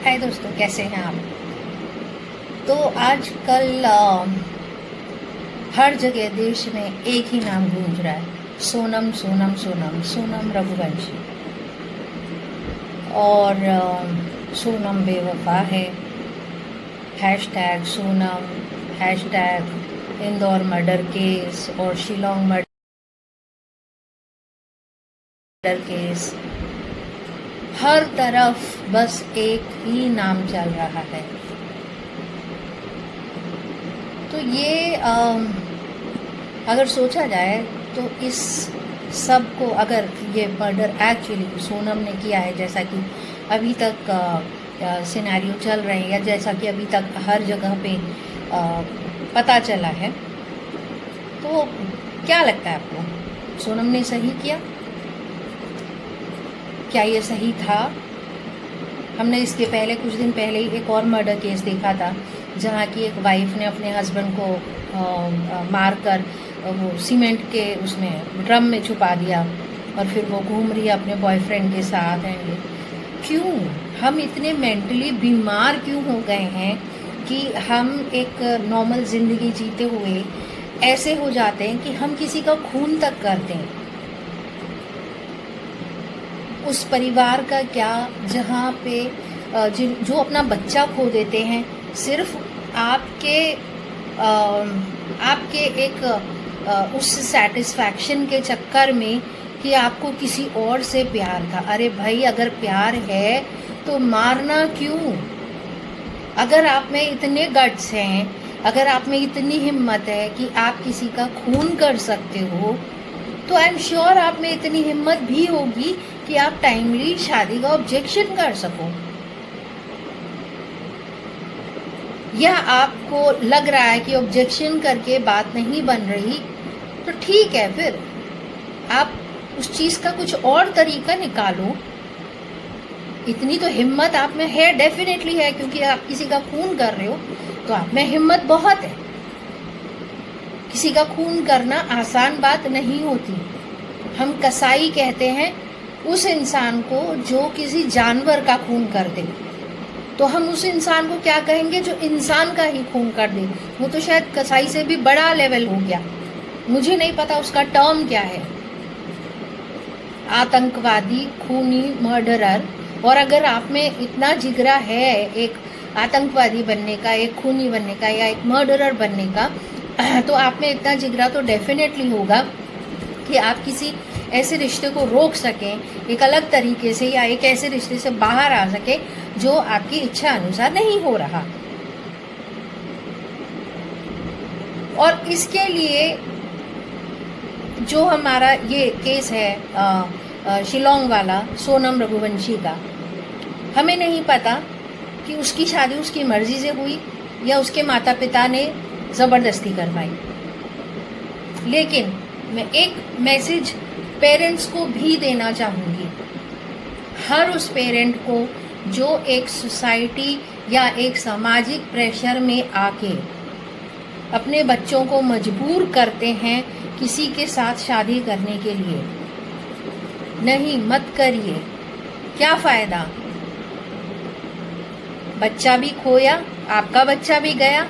हाय दोस्तों, कैसे हैं आप। तो आजकल हर जगह देश में एक ही नाम गूंज रहा है, सोनम सोनम सोनम सोनम रघुवंशी। और सोनम बेवफा है, hashtag Sonam, hashtag Indore murder case और शिलोंग मर्डर केस। हर तरफ बस एक ही नाम चल रहा है। तो ये अगर सोचा जाए तो इस सब को, अगर ये मर्डर एक्चुअली सोनम ने किया है, जैसा कि अभी तक सिनेरियो चल रहे हैं, या जैसा कि अभी तक हर जगह पे पता चला है, तो क्या लगता है आपको, सोनम ने सही किया? क्या ये सही था? हमने इसके पहले कुछ दिन पहले ही एक और मर्डर केस देखा था, जहाँ की एक वाइफ ने अपने हस्बैंड को मारकर वो सीमेंट के उसमें ड्रम में छुपा दिया और फिर वो घूम रही है अपने बॉयफ्रेंड के साथ। एंड क्यों हम इतने मेंटली बीमार क्यों हो गए हैं कि हम एक नॉर्मल ज़िंदगी जीते हुए ऐसे हो जाते हैं कि हम किसी का खून तक कर दें। उस परिवार का क्या, जहाँ पे जो अपना बच्चा खो देते हैं सिर्फ आपके एक उस सेटिस्फैक्शन के चक्कर में कि आपको किसी और से प्यार था। अरे भाई, अगर प्यार है तो मारना क्यों? अगर आप में इतने गट्स हैं, अगर आप में इतनी हिम्मत है कि आप किसी का खून कर सकते हो, तो आई एम श्योर आप में इतनी हिम्मत भी होगी कि आप टाइमली शादी का ऑब्जेक्शन कर सको। या आपको लग रहा है कि ऑब्जेक्शन करके बात नहीं बन रही, तो ठीक है, फिर आप उस चीज का कुछ और तरीका निकालो। इतनी तो हिम्मत आप में है, डेफिनेटली है, क्योंकि आप किसी का खून कर रहे हो तो आप में हिम्मत बहुत है। किसी का खून करना आसान बात नहीं होती। हम कसाई कहते हैं उस इंसान को जो किसी जानवर का खून कर दे। तो हम उस इंसान को क्या कहेंगे जो इंसान का ही खून कर दे? वो तो शायद कसाई से भी बड़ा लेवल हो गया, मुझे नहीं पता उसका टर्म क्या है। आतंकवादी, खूनी, मर्डरर। और अगर आप में इतना जिगरा है एक आतंकवादी बनने का, एक खूनी बनने का, या एक मर्डरर बनने का, तो आप में इतना जिगरा तो डेफिनेटली होगा कि आप किसी ऐसे रिश्ते को रोक सकें एक अलग तरीके से, या एक ऐसे रिश्ते से बाहर आ सके जो आपकी इच्छा अनुसार नहीं हो रहा। और इसके लिए जो हमारा ये केस है शिलोंग वाला सोनम रघुवंशी का, हमें नहीं पता कि उसकी शादी उसकी मर्जी से हुई या उसके माता पिता ने ज़बरदस्ती करवाई। लेकिन मैं एक मैसेज पेरेंट्स को भी देना चाहूँगी, हर उस पेरेंट को जो एक सोसाइटी या एक सामाजिक प्रेशर में आके अपने बच्चों को मजबूर करते हैं किसी के साथ शादी करने के लिए। नहीं, मत करिए। क्या फ़ायदा? बच्चा भी खोया, आपका बच्चा भी गया,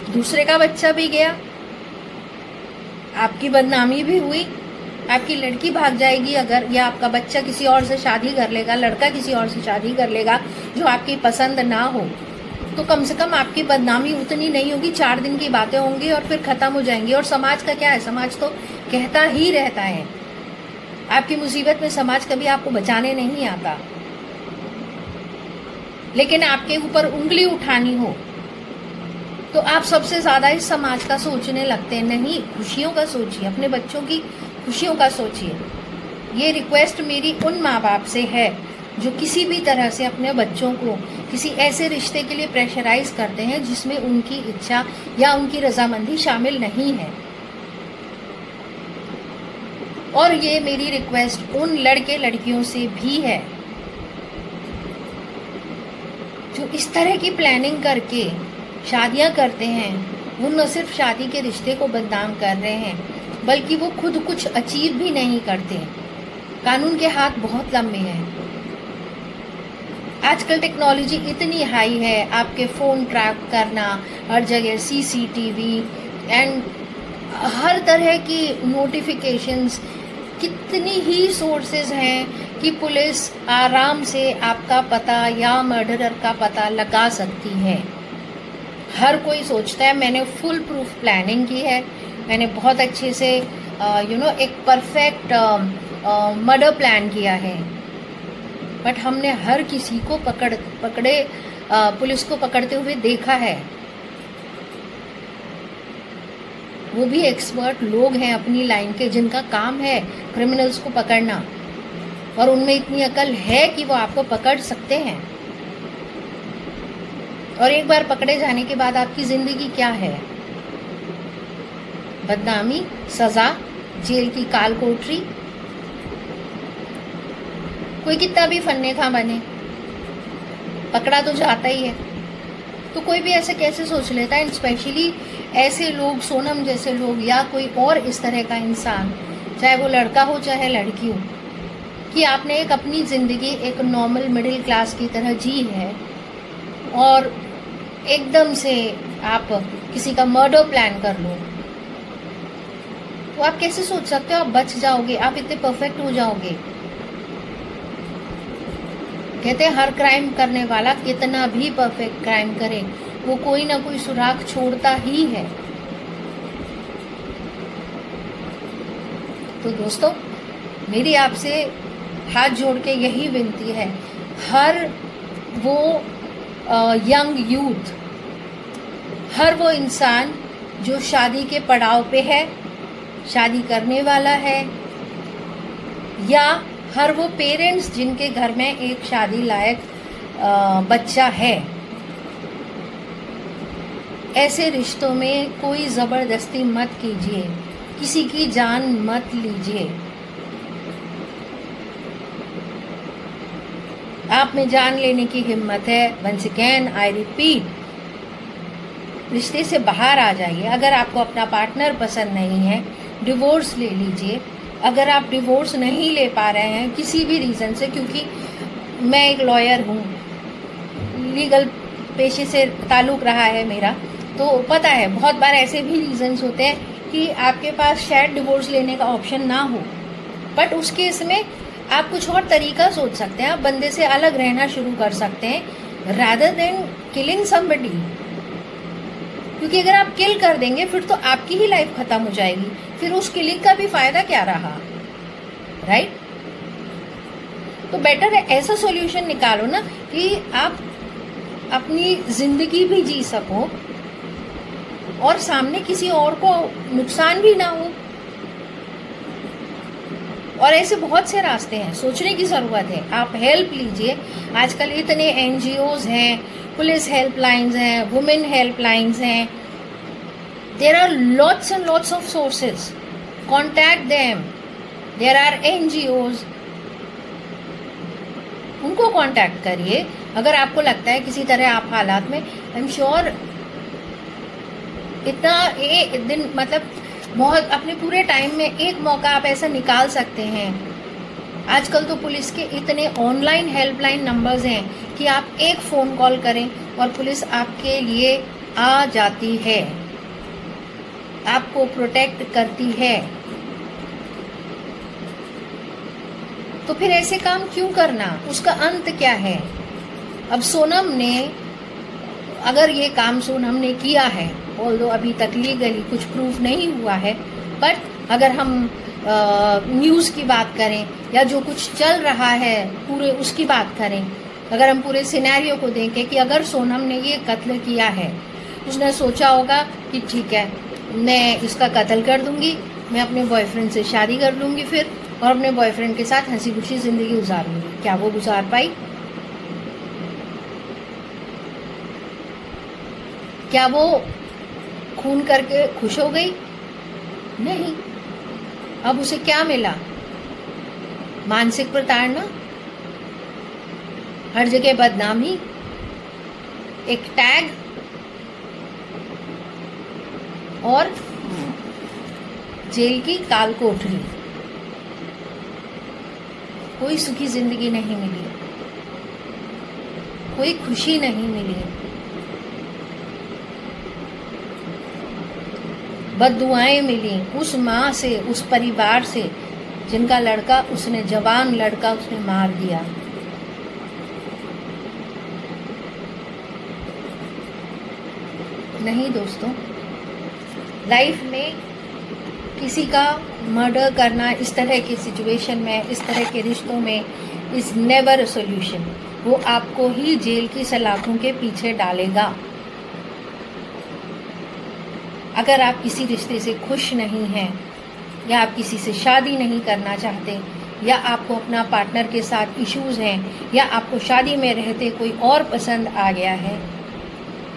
दूसरे का बच्चा भी गया, आपकी बदनामी भी हुई। आपकी लड़की भाग जाएगी अगर, या आपका बच्चा किसी और से शादी कर लेगा, लड़का किसी और से शादी कर लेगा जो आपकी पसंद ना हो, तो कम से कम आपकी बदनामी उतनी नहीं होगी। 4 दिन की बातें होंगी और फिर खत्म हो जाएंगी। और समाज का क्या है, समाज तो कहता ही रहता है। आपकी मुसीबत में समाज कभी आपको बचाने नहीं आता। लेकिन आपके ऊपर उंगली उठानी हो तो आप सबसे ज्यादा इस समाज का सोचने लगते हैं। नहीं, खुशियों का सोचिए, अपने बच्चों की खुशियों का सोचिए। ये रिक्वेस्ट मेरी उन माँ बाप से है जो किसी भी तरह से अपने बच्चों को किसी ऐसे रिश्ते के लिए प्रेशराइज करते हैं जिसमें उनकी इच्छा या उनकी रजामंदी शामिल नहीं है। और ये मेरी रिक्वेस्ट उन लड़के लड़कियों से भी है जो इस तरह की प्लानिंग करके शादियां करते हैं। वो न सिर्फ शादी के रिश्ते को बदनाम कर रहे हैं, बल्कि वो खुद कुछ अचीव भी नहीं करते। कानून के हाथ बहुत लंबे हैं। आजकल टेक्नोलॉजी इतनी हाई है, आपके फ़ोन ट्रैक करना, हर जगह सीसीटीवी एंड हर तरह की नोटिफिकेशंस, कितनी ही सोर्सेज हैं कि पुलिस आराम से आपका पता या मर्डरर का पता लगा सकती है। हर कोई सोचता है मैंने फुल प्रूफ प्लानिंग की है, मैंने बहुत अच्छे से एक परफेक्ट मर्डर प्लान किया है, बट हमने हर किसी को पकड़े पुलिस को पकड़ते हुए देखा है। वो भी एक्सपर्ट लोग हैं अपनी लाइन के, जिनका काम है क्रिमिनल्स को पकड़ना, और उनमें इतनी अकल है कि वो आपको पकड़ सकते हैं। और एक बार पकड़े जाने के बाद आपकी जिंदगी क्या है? बदनामी, सजा, जेल की काल कोठरी। कोई कितना भी फन्ने खा बने, पकड़ा तो जाता ही है। तो कोई भी ऐसे कैसे सोच लेता है, स्पेशली ऐसे लोग, सोनम जैसे लोग या कोई और इस तरह का इंसान, चाहे वो लड़का हो चाहे लड़की हो, कि आपने एक अपनी ज़िंदगी एक नॉर्मल मिडिल क्लास की तरह जी है और एकदम से आप किसी का मर्डर प्लान कर लो, तो आप कैसे सोच सकते हो आप बच जाओगे, आप इतने परफेक्ट हो जाओगे? कहते हैं हर क्राइम करने वाला कितना भी परफेक्ट क्राइम करे, वो कोई ना कोई सुराग छोड़ता ही है। तो दोस्तों, मेरी आपसे हाथ जोड़ के यही विनती है, हर वो यंग यूथ, हर वो इंसान जो शादी के पड़ाव पे है, शादी करने वाला है, या हर वो पेरेंट्स जिनके घर में एक शादी लायक बच्चा है, ऐसे रिश्तों में कोई ज़बरदस्ती मत कीजिए, किसी की जान मत लीजिए। आप में जान लेने की हिम्मत है, वंस अगेन आई रिपीट, रिश्ते से बाहर आ जाइए। अगर आपको अपना पार्टनर पसंद नहीं है, डिवोर्स ले लीजिए। अगर आप डिवोर्स नहीं ले पा रहे हैं किसी भी रीज़न से, क्योंकि मैं एक लॉयर हूँ, लीगल पेशे से ताल्लुक़ रहा है मेरा, तो पता है बहुत बार ऐसे भी रीज़न्स होते हैं कि आपके पास शायद डिवोर्स लेने का ऑप्शन ना हो, बट उस केस में आप कुछ और तरीका सोच सकते हैं। आप बंदे से अलग रहना शुरू कर सकते हैं रादर देन किलिंग समबडी, क्योंकि अगर आप किल कर देंगे फिर तो आपकी ही लाइफ खत्म हो जाएगी, फिर उस किलिंग का भी फायदा क्या रहा, राइट? तो बेटर है ऐसा सॉल्यूशन निकालो ना कि आप अपनी जिंदगी भी जी सको और सामने किसी और को नुकसान भी ना हो। और ऐसे बहुत से रास्ते हैं, सोचने की ज़रूरत है। आप हेल्प लीजिए, आजकल इतने एनजीओज हैं, पुलिस हेल्पलाइंस हैं, वुमेन हेल्पलाइंस हैं, there are lots and lots of sources, contact them. There are NGOs, उनको कॉन्टैक्ट करिए। अगर आपको लगता है किसी तरह आप हालात में, आई एम श्योर इतना एक दिन, मतलब बहुत अपने पूरे टाइम में एक मौका आप ऐसा निकाल सकते हैं। आजकल तो पुलिस के इतने ऑनलाइन हेल्पलाइन नंबर्स हैं कि आप एक फ़ोन कॉल करें और पुलिस आपके लिए आ जाती है, आपको प्रोटेक्ट करती है। तो फिर ऐसे काम क्यों करना, उसका अंत क्या है? अब सोनम ने, अगर ये काम सोनम ने किया है, ऑल्दो अभी तक लीगली कुछ प्रूफ नहीं हुआ है, बट अगर हम न्यूज़ की बात करें या जो कुछ चल रहा है पूरे उसकी बात करें, अगर हम पूरे सिनेरियो को देखें कि अगर सोनम ने ये कत्ल किया है, उसने सोचा होगा कि ठीक है मैं इसका कत्ल कर दूंगी, मैं अपने बॉयफ्रेंड से शादी कर लूँगी फिर, और अपने बॉयफ्रेंड के साथ हंसी खुशी ज़िंदगी गुजारूंगी। क्या वो गुजार पाई? क्या वो खून करके खुश हो गई? नहीं। अब उसे क्या मिला? मानसिक प्रताड़ना, हर जगह बदनामी, एक टैग, और जेल की काल कोठरी। कोई सुखी जिंदगी नहीं मिली। कोई खुशी नहीं मिली, बद्दुआएं मिली उस माँ से, उस परिवार से जिनका लड़का उसने, जवान लड़का उसने मार दिया। नहीं दोस्तों, लाइफ में किसी का मर्डर करना इस तरह की सिचुएशन में, इस तरह के रिश्तों में इज़ नेवर अ सोल्यूशन। वो आपको ही जेल की सलाखों के पीछे डालेगा। अगर आप किसी रिश्ते से खुश नहीं हैं, या आप किसी से शादी नहीं करना चाहते, या आपको अपना पार्टनर के साथ इश्यूज़ हैं, या आपको शादी में रहते कोई और पसंद आ गया है,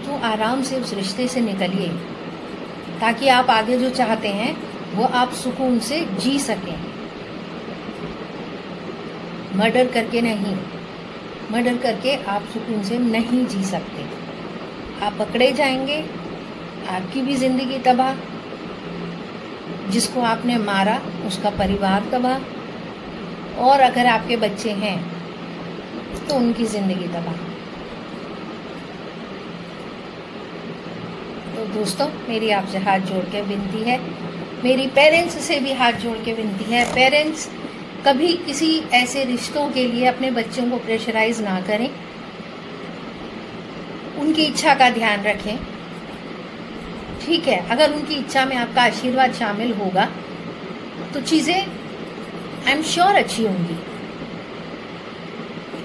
तो आराम से उस रिश्ते से निकलिए, ताकि आप आगे जो चाहते हैं वो आप सुकून से जी सकें। मर्डर करके नहीं, मर्डर करके आप सुकून से नहीं जी सकते। आप पकड़े जाएंगे, आपकी भी ज़िंदगी तबाह, जिसको आपने मारा उसका परिवार तबाह, और अगर आपके बच्चे हैं तो उनकी ज़िंदगी तबाह। तो दोस्तों, मेरी आपसे हाथ जोड़ के विनती है, मेरी पेरेंट्स से भी हाथ जोड़ के विनती है, पेरेंट्स कभी किसी ऐसे रिश्तों के लिए अपने बच्चों को प्रेशराइज ना करें, उनकी इच्छा का ध्यान रखें। ठीक है, अगर उनकी इच्छा में आपका आशीर्वाद शामिल होगा तो चीज़ें आई एम श्योर अच्छी होंगी,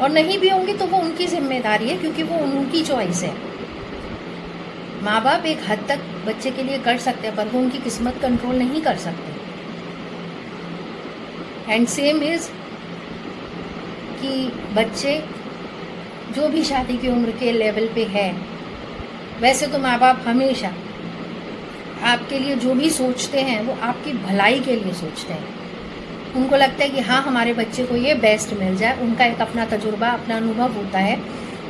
और नहीं भी होंगी तो वो उनकी जिम्मेदारी है, क्योंकि वो उनकी चॉइस है। माँ बाप एक हद तक बच्चे के लिए कर सकते हैं, पर वो उनकी किस्मत कंट्रोल नहीं कर सकते। एंड सेम इज कि बच्चे जो भी शादी की उम्र के लेवल पे है, वैसे तो माँ बाप हमेशा आपके लिए जो भी सोचते हैं वो आपकी भलाई के लिए सोचते हैं। उनको लगता है कि हाँ, हमारे बच्चे को ये बेस्ट मिल जाए। उनका एक अपना तजुर्बा, अपना अनुभव होता है,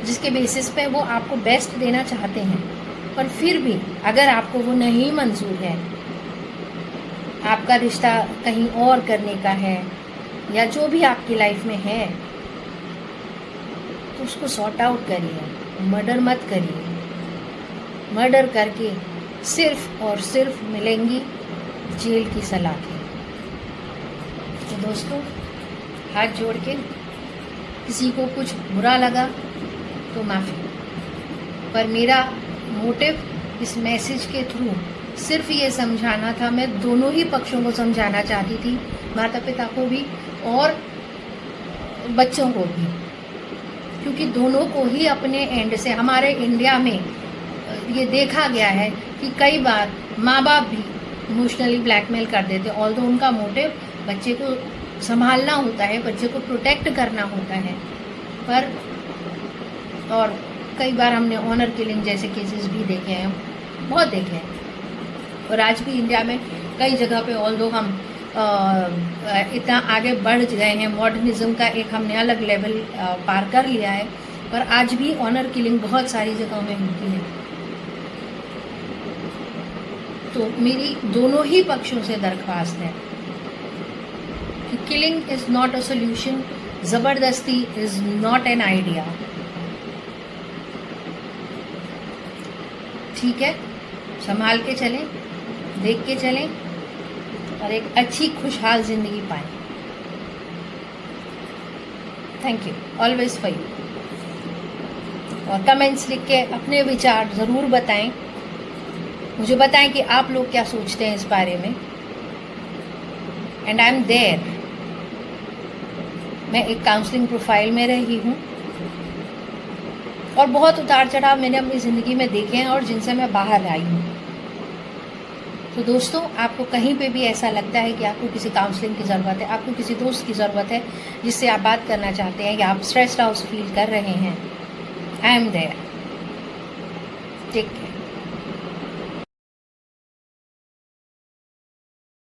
जिसके बेसिस पे वो आपको बेस्ट देना चाहते हैं। पर फिर भी अगर आपको वो नहीं मंजूर है, आपका रिश्ता कहीं और करने का है, या जो भी आपकी लाइफ में है, तो उसको सॉर्ट आउट करिए। मर्डर मत करिए। मर्डर करके सिर्फ और सिर्फ मिलेंगी जेल की सलाखें। तो दोस्तों, हाथ जोड़ के किसी को कुछ बुरा लगा तो माफ़ी, पर मेरा मोटिव इस मैसेज के थ्रू सिर्फ ये समझाना था। मैं दोनों ही पक्षों को समझाना चाहती थी, माता पिता को भी और बच्चों को भी, क्योंकि दोनों को ही अपने एंड से, हमारे इंडिया में ये देखा गया है कि कई बार माँ बाप भी इमोशनली ब्लैकमेल कर देते, ऑल्दो उनका मोटिव बच्चे को संभालना होता है, बच्चे को प्रोटेक्ट करना होता है, पर और कई बार हमने ऑनर किलिंग जैसे केसेस भी देखे हैं, बहुत देखे हैं। और आज भी इंडिया में कई जगह पे ऑल्दो हम इतना आगे बढ़ गए हैं, मॉडर्निज्म का एक हमने अलग लेवल पार कर लिया है, पर आज भी ऑनर किलिंग बहुत सारी जगहों में होती है। तो मेरी दोनों ही पक्षों से दरख्वास्त है कि killing is not a solution, ज़बरदस्ती इज़ नॉट एन आइडिया। ठीक है, संभाल के चलें, देख के चलें, और एक अच्छी खुशहाल ज़िंदगी पाएं। Thank you, always for you. और कमेंट्स लिख के अपने विचार ज़रूर बताएं, मुझे बताएं कि आप लोग क्या सोचते हैं इस बारे में। And I am there. मैं एक काउंसलिंग प्रोफाइल में रही हूँ, और बहुत उतार चढ़ाव मैंने अपनी ज़िंदगी में देखे हैं, और जिनसे मैं बाहर आई हूँ। तो दोस्तों, आपको कहीं पे भी ऐसा लगता है कि आपको किसी काउंसलिंग की ज़रूरत है, आपको किसी दोस्त की ज़रूरत है जिससे आप बात करना चाहते हैं, या आप स्ट्रेस्ड आउट फील कर रहे हैं, I am there. Take care.